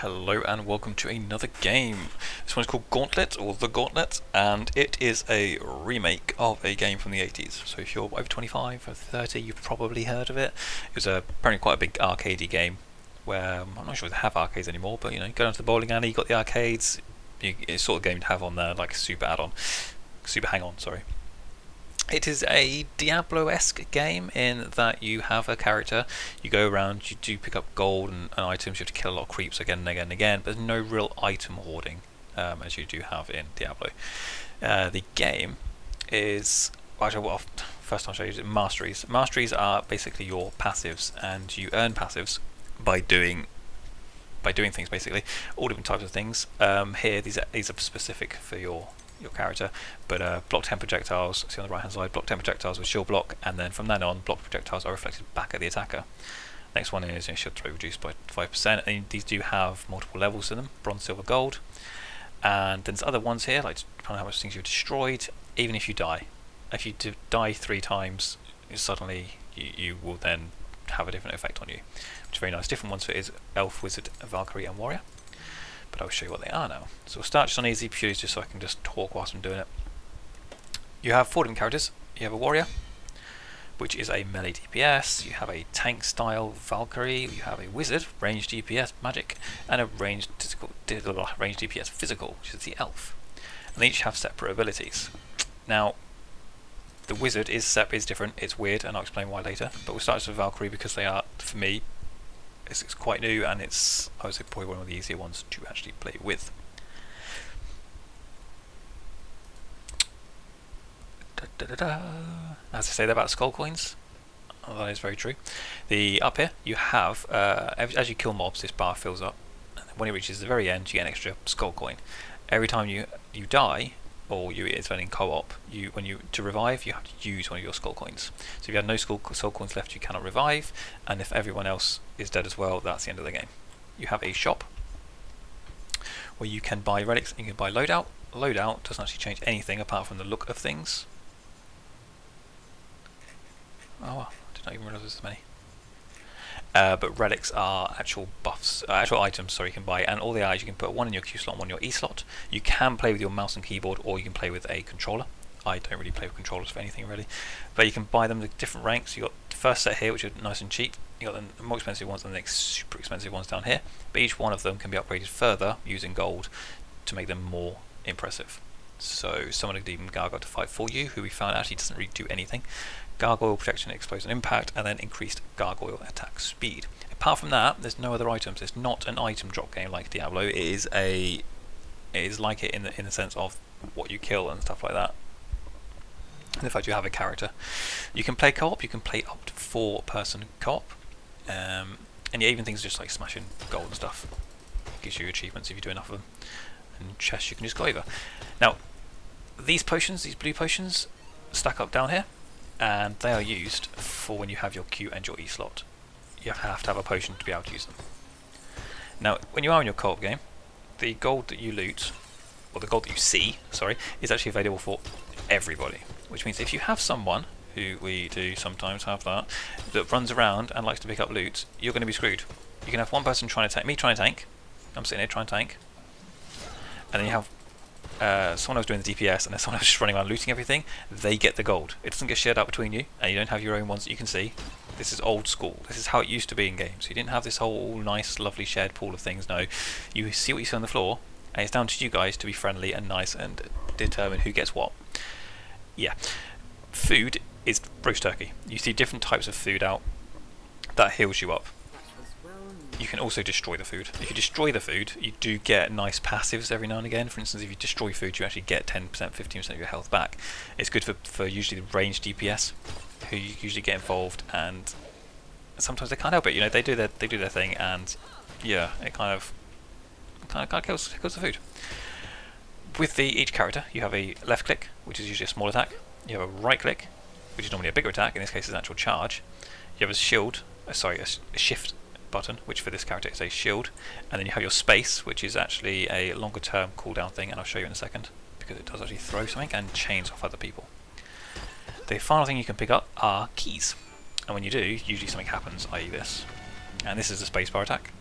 Hello and welcome to another game. This one's called Gauntlet, or The Gauntlet, and it is a remake of a game from the 80s. So if you're over 25 or 30, you've probably heard of it. It was apparently quite a big arcadey game, where I'm not sure if they have arcades anymore, but you know, you go down to the bowling alley, you got the arcades. It's sort of game to have on there, like a super add-on, super hang-on, sorry. It is a Diabloesque game in that you have a character, you go around, you do pick up gold and items, you have to kill a lot of creeps again and again and again, but there's no real item hoarding as you do have in Diablo. The game is, first I'll show you masteries. Masteries are basically your passives, and you earn passives by doing things, basically all different types of things. Here these are specific for your character, but block 10 projectiles, see on the right hand side, block 10 projectiles with shield block, and then from then on block projectiles are reflected back at the attacker. Next one is shield throw reduced by 5%, and these do have multiple levels to them, bronze, silver, gold. And then there's other ones here, like depending on how much things you've destroyed, even if you die. If you die 3 times, suddenly you will then have a different effect on you, which is very nice. Different ones for it is elf, wizard, Valkyrie and warrior, but I'll show you what they are now. So we'll start just on easy, purely just so I can just talk whilst I'm doing it. You have 4 different characters. You have a warrior, which is a melee DPS. You have a tank style Valkyrie. You have a wizard, ranged DPS magic, and a ranged DPS physical, which is the elf. And they each have separate abilities. Now, the wizard is different. It's weird, and I'll explain why later. But we'll start with Valkyrie because they are, for me, it's quite new, and it's, I would say, probably one of the easier ones to actually play with. As I say, they're about skull coins. Oh, that is very true. Up here, you have, as you kill mobs, this bar fills up, and when it reaches the very end, you get an extra skull coin. Every time you die, or it's when in co-op, to revive, you have to use one of your skull coins. So if you have no skull coins left, you cannot revive, and if everyone else is dead as well, that's the end of the game. You have a shop where you can buy relics, and you can buy loadout. Loadout doesn't actually change anything apart from the look of things. Oh, wow, I did not even realise there was this many. But relics are actual buffs, actual items, sorry, you can buy, and all they are is you can put one in your Q slot and one in your E slot. You can play with your mouse and keyboard, or you can play with a controller. I don't really play with controllers for anything really, but you can buy them with different ranks. You got the first set here, which are nice and cheap. You got the more expensive ones and the next super expensive ones down here. But each one of them can be upgraded further using gold to make them more impressive. So someone could even gargoyle to fight for you, who we found actually doesn't really do anything. Gargoyle protection, explosion, impact, and then increased gargoyle attack speed. Apart from that, there's no other items. It's not an item drop game like Diablo. It is like it in the sense of what you kill and stuff like that. And the fact you have a character. You can play co-op. You can play up to 4-person co-op, and yeah, even things just like smashing gold and stuff gives you achievements if you do enough of them. And chests you can just go over. Now, these potions, these blue potions, stack up down here, and they are used for when you have your Q and your E slot. You have to have a potion to be able to use them. Now, when you are in your co-op game, the gold that you loot, or the gold that you see, sorry, is actually available for everybody. Which means if you have someone, who we do sometimes have that runs around and likes to pick up loot, you're going to be screwed. You can have one person trying to tank, me trying to tank, I'm sitting here trying to tank, and then you have someone else doing the DPS, and then someone else just running around looting everything. They get the gold. It doesn't get shared out between you, and you don't have your own ones that you can see. This is old school. This is how it used to be in games. You didn't have this whole nice, lovely shared pool of things. No, you see what you see on the floor, and it's down to you guys to be friendly and nice and determine who gets what. Yeah, food is roast turkey. You see different types of food out that heals you up. You can also destroy the food. If you destroy the food, you do get nice passives every now and again. For instance, if you destroy food, you actually get 10%, 15% of your health back. It's good for usually the ranged DPS, who you usually get involved, and sometimes they can't help it. You know, they do their thing, and yeah, it kind of kills the food. With each character, you have a left click, which is usually a small attack. You have a right click, which is normally a bigger attack. In this case, it's an actual charge. You have a shield, a shift button, which for this character is a shield, and then you have your space, which is actually a longer term cooldown thing, and I'll show you in a second, because it does actually throw something and chains off other people. The final thing you can pick up are keys, and when you do, usually something happens, i.e. this, and this is a spacebar attack.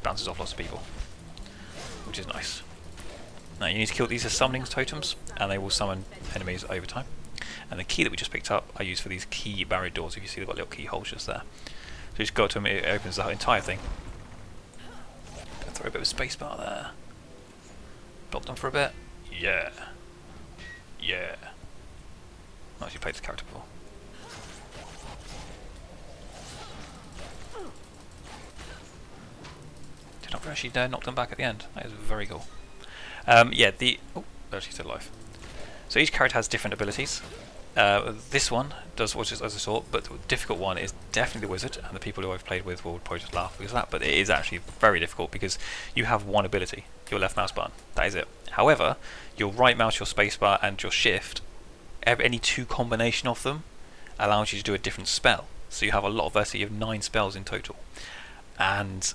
bounces off lots of people, which is nice. Now you need to kill these as summoning totems, and they will summon enemies over time. And the key that we just picked up I use for these key barrier doors. If you see they've got little keyholes just there. So you just go to them, it opens the entire thing. Throw a bit of spacebar there. Block them for a bit. Yeah. Yeah. I've actually played this character before. Did not actually knock them back at the end. That is very cool. Yeah, oh, they're actually still alive. So each character has different abilities. This one does what as I saw, but the difficult one is definitely the wizard, and the people who I've played with will probably just laugh because of that, but it is actually very difficult because you have one ability, your left mouse button, that is it. However, your right mouse, your spacebar and your shift, any two combination of them allows you to do a different spell. So you have a lot of versus you have 9 spells in total. And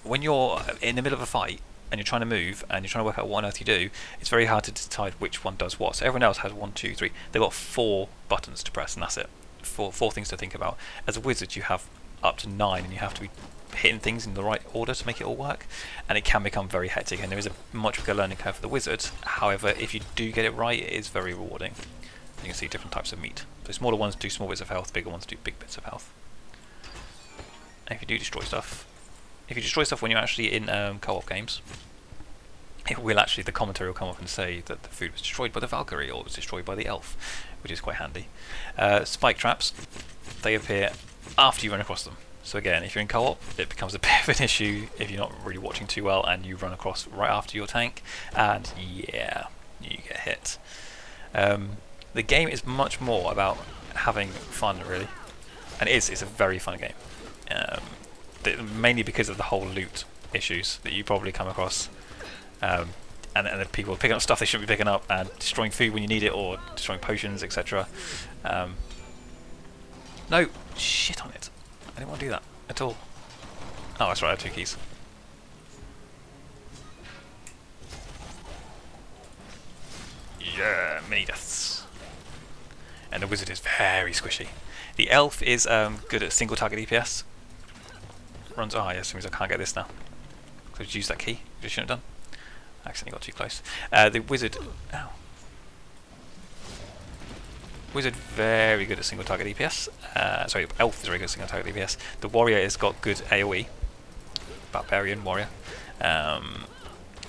when you're in the middle of a fight, and you're trying to move and you're trying to work out what on earth you do, it's very hard to decide which one does what. So everyone else has 1, 2, 3. They've got 4 buttons to press, and that's it. Four things to think about. As a wizard, you have up to 9, and you have to be hitting things in the right order to make it all work. And it can become very hectic, and there is a much bigger learning curve for the wizard. However, if you do get it right, it is very rewarding. You can see different types of meat. So smaller ones do small bits of health, bigger ones do big bits of health. And if you do destroy stuff, when you're actually in co-op games, it will actually, the commentary will come up and say that the food was destroyed by the Valkyrie or was destroyed by the elf, which is quite handy. Spike traps, they appear after you run across them. So again, if you're in co-op, it becomes a bit of an issue if you're not really watching too well and you run across right after your tank, and yeah, you get hit. The game is much more about having fun, really, and it's a very fun game. Mainly because of the whole loot issues that you probably come across, and the people picking up stuff they shouldn't be picking up, and destroying food when you need it, or destroying potions, etc. No, shit on it. I didn't want to do that at all. Oh, that's right, I have 2 keys. Yeah, mini deaths. And the wizard is very squishy. The elf is good at single target DPS. Runs. Oh yes, it means I can't get this now. So just use that key, which I shouldn't have done. I accidentally got too close. The wizard. Ow. Wizard very good at single target DPS. Sorry, elf is very good at single target DPS. The warrior has got good AOE. Barbarian warrior, and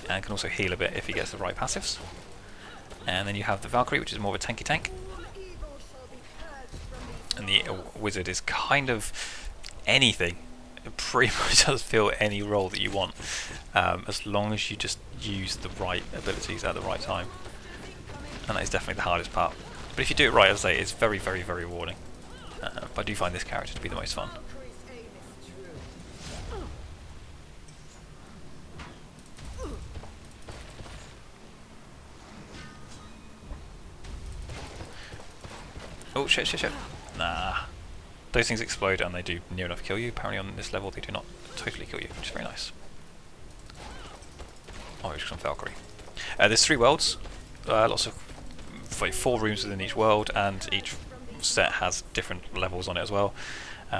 can also heal a bit if he gets the right passives. And then you have the Valkyrie, which is more of a tanky tank. And the wizard is kind of anything. It pretty much does fill any role that you want, as long as you just use the right abilities at the right time. And that is definitely the hardest part. But if you do it right, as I say, it's very, very, very rewarding. But I do find this character to be the most fun. Oh shit, shit, shit. Nah. Those things explode and they do near enough kill you. Apparently on this level they do not totally kill you, which is very nice. Oh, it's some Valkyrie. There's 3 worlds. Lots of 4 rooms within each world, and each set has different levels on it as well.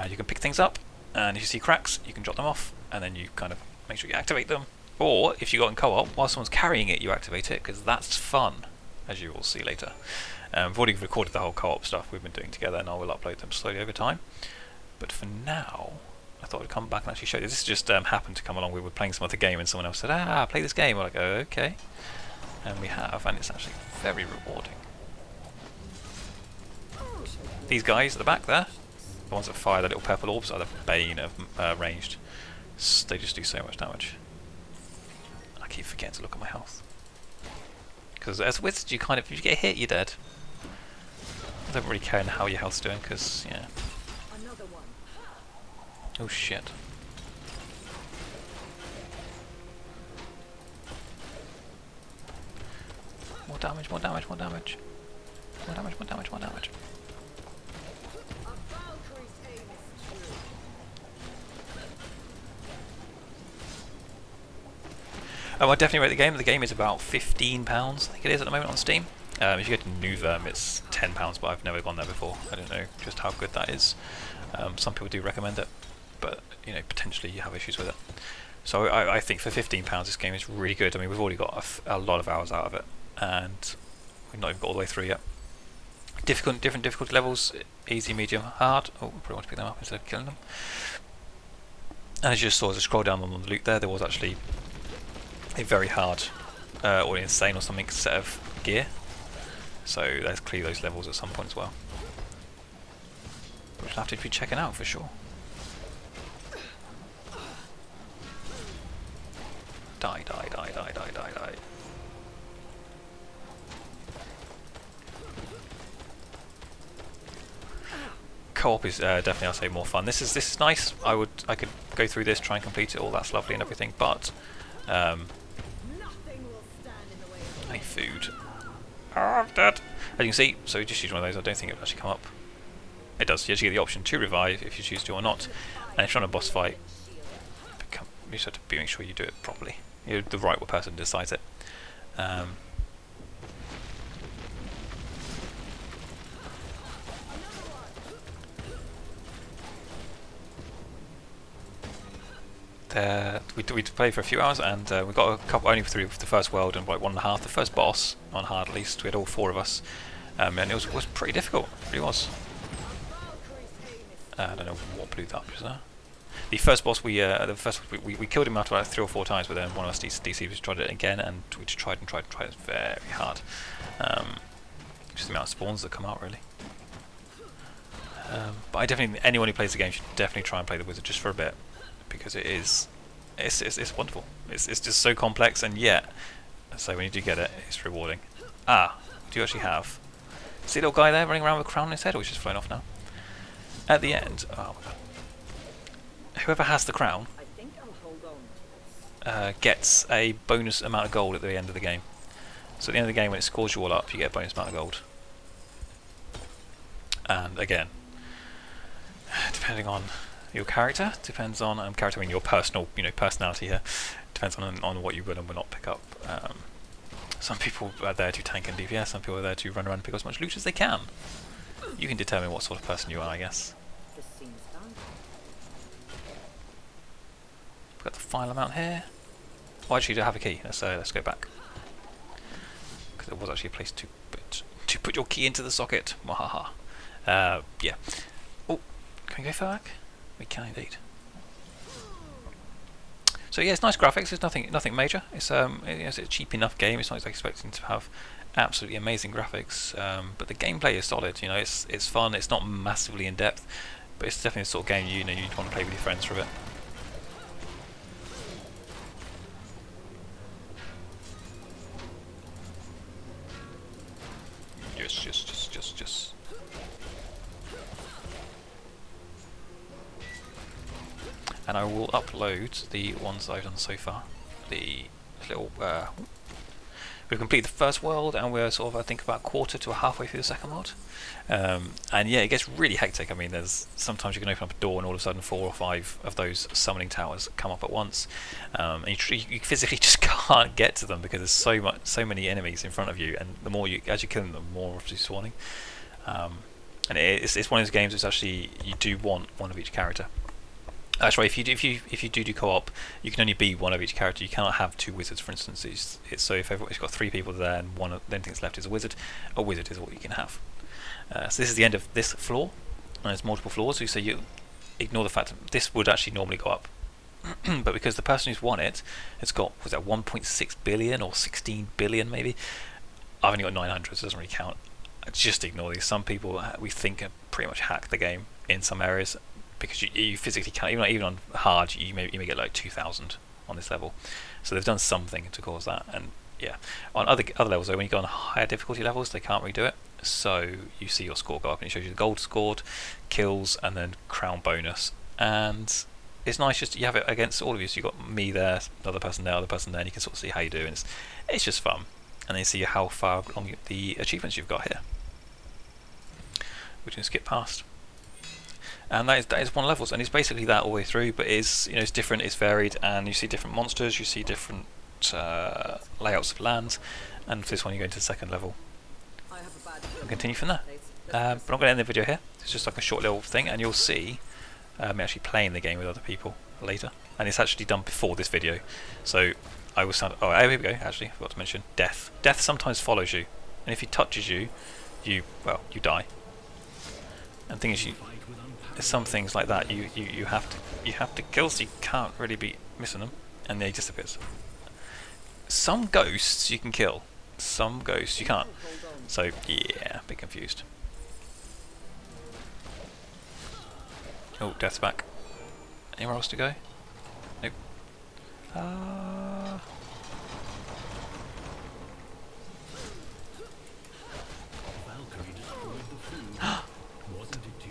You can pick things up, and if you see cracks, you can drop them off, and then you kind of make sure you activate them. Or, if you got in co-op, while someone's carrying it, you activate it, because that's fun, as you will see later. I've already recorded the whole co-op stuff we've been doing together, and I will upload them slowly over time. But for now, I thought I'd come back and actually show you. This just happened to come along. We were playing some other game, and someone else said, play this game. We're like, oh, okay. And we have, and it's actually very rewarding. These guys at the back there, the ones that fire the little purple orbs, are the bane of ranged. They just do so much damage. I keep forgetting to look at my health. Because as wizards, you kind of, if you get hit, you're dead. I don't really care how your health's doing, because, yeah. Oh shit. More damage, more damage, more damage. More damage, more damage, more damage. I definitely rate the game. The game is about £15, I think it is at the moment on Steam. If you go to Nuvem, it's £10, but I've never gone there before. I don't know just how good that is. Some people do recommend it, but you know, potentially you have issues with it. So I think for £15 this game is really good. I mean, we've already got a lot of hours out of it, and we've not even got all the way through yet. Different difficulty levels: easy, medium, hard. Oh, we probably want to pick them up instead of killing them. And as you just saw, as I scroll down on the loot there was actually a very hard or insane or something set of gear. So let's clear those levels at some point as well. We'll have to be checking out for sure. Die, die, die, die, die, die, die. Co-op is definitely, I'd say, more fun. This is nice. I could go through this, try and complete it all. That's lovely and everything, but hey, food. Oh, I'm dead. As you can see, so just use one of those. I don't think it will actually come up. It does. You actually get the option to revive if you choose to or not. And if you're on a boss fight, you just have to make sure you do it properly. You're the right person decides it. We played for a few hours, and we got a couple only through the first world and like 1.5. The first boss on hard, at least, we had all 4 of us, and it was pretty difficult. It really was. I don't know what blew that up just there. The first boss we killed him after about 3 or 4 times, but then one of us DCs tried it again, and we just tried and tried and tried. It's very hard. Just the amount of spawns that come out, really. But I definitely, anyone who plays the game should definitely try and play the wizard just for a bit, because it's wonderful. It's just so complex, and yet, so when you do get it, it's rewarding. Ah, do you actually have? See the little guy there running around with a crown on his head, or he's just flown off now? At the end, oh my god. Whoever has the crown gets a bonus amount of gold at the end of the game. So at the end of the game, when it scores you all up, you get a bonus amount of gold. And again, depending on your character, depends on character, I mean your personal, personality here. Depends on what you will and will not pick up. Some people are there to tank and DPS. Some people are there to run around and pick up as much loot as they can. You can determine what sort of person you are, I guess. We've got the file amount here. Oh, actually, do have a key. Let's go back, because there was actually a place to put your key into the socket. Wahaha. Yeah. Oh, can we go back? We can indeed. So yeah, it's nice graphics. It's nothing major. It's it's a cheap enough game. It's not like expecting to have absolutely amazing graphics, but the gameplay is solid. It's fun. It's not massively in depth, but it's definitely the sort of game you'd want to play with your friends for a bit. Yes. And I will upload the ones that I've done so far. The little we've completed the first world, and we're sort of, I think, about 1/4 to halfway through the second world. And yeah, it gets really hectic. I mean, there's sometimes you can open up a door and all of a sudden 4 or 5 of those summoning towers come up at once, and you physically just can't get to them because there's so many enemies in front of you, and the more as you kill them, the more obviously spawning. And it's one of those games that's actually, you do want one of each character. That's right. If you do co-op, you can only be one of each character. You cannot have 2 wizards, for instance. So if everybody's got 3 people there and the only thing that's left is a wizard is all you can have. So this is the end of this floor, and there's multiple floors. So you ignore the fact that this would actually normally go up, but because the person who's won it has got, was that 1.6 billion or 16 billion maybe? I've only got 900, so it doesn't really count. Just ignore these. Some people we think have pretty much hacked the game in some areas, because you physically can't, even on hard, you may get like 2,000 on this level. So they've done something to cause that. And yeah, on other levels though, when you go on higher difficulty levels, they can't redo it. So you see your score go up, and it shows you the gold scored, kills, and then crown bonus. And it's nice, just you have it against all of you. So you've got me there, another person there, and you can sort of see how you do. And it's just fun. And then you see how far along the achievements you've got here, which you can skip past. And that is one of the levels, and it's basically that all the way through, but it's different, it's varied, and you see different monsters, you see different layouts of lands, and for this one you go into the second level and continue from there. But I'm going to end the video here. It's just like a short little thing, and you'll see me actually playing the game with other people later, and it's actually done before this video. So I will sound. Oh, here we go. Actually, I forgot to mention death. Death sometimes follows you, and if he touches you, you die. And thing is, there's some things like that you have to kill, so you can't really be missing them, and then he disappears. Some ghosts you can kill, some ghosts you can't. So yeah, a bit confused. Oh, death's back. Anywhere else to go? Nope.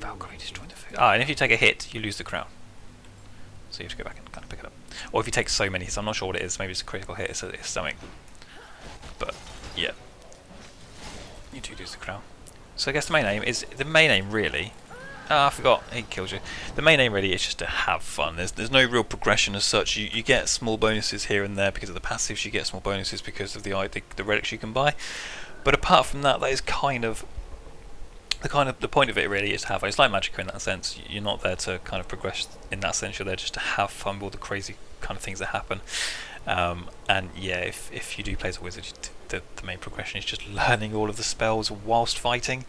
Valkyrie destroyed the food. And if you take a hit, you lose the crown. So you have to go back and kind of pick it up. Or if you take so many hits, I'm not sure what it is. Maybe it's a critical hit, it's something. But yeah, you do lose the crown. So I guess the main aim really. I forgot, he kills you. The main aim really is just to have fun. There's no real progression as such. You get small bonuses here and there because of the passives. You get small bonuses because of the relics you can buy. But apart from that, that is kind of the point of it really is to have fun. It's like Magic in that sense. You're not there to kind of progress in that sense. You're there just to have fun with all the crazy kind of things that happen. And yeah, if you do play as a wizard, the main progression is just learning all of the spells whilst fighting,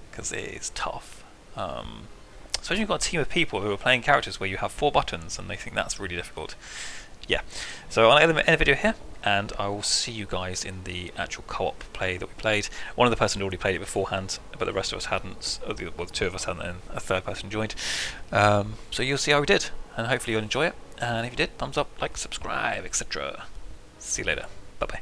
because it is tough. Especially you've got a team of people who are playing characters where you have 4 buttons and they think that's really difficult. Yeah, so I'll end the video here, and I will see you guys in the actual co-op play that we played. One of the person had already played it beforehand, but the rest of us hadn't. Well, the 2 of us hadn't, and a 3rd person joined. So you'll see how we did, and hopefully you'll enjoy it. And if you did, thumbs up, like, subscribe, etc. See you later. Bye bye.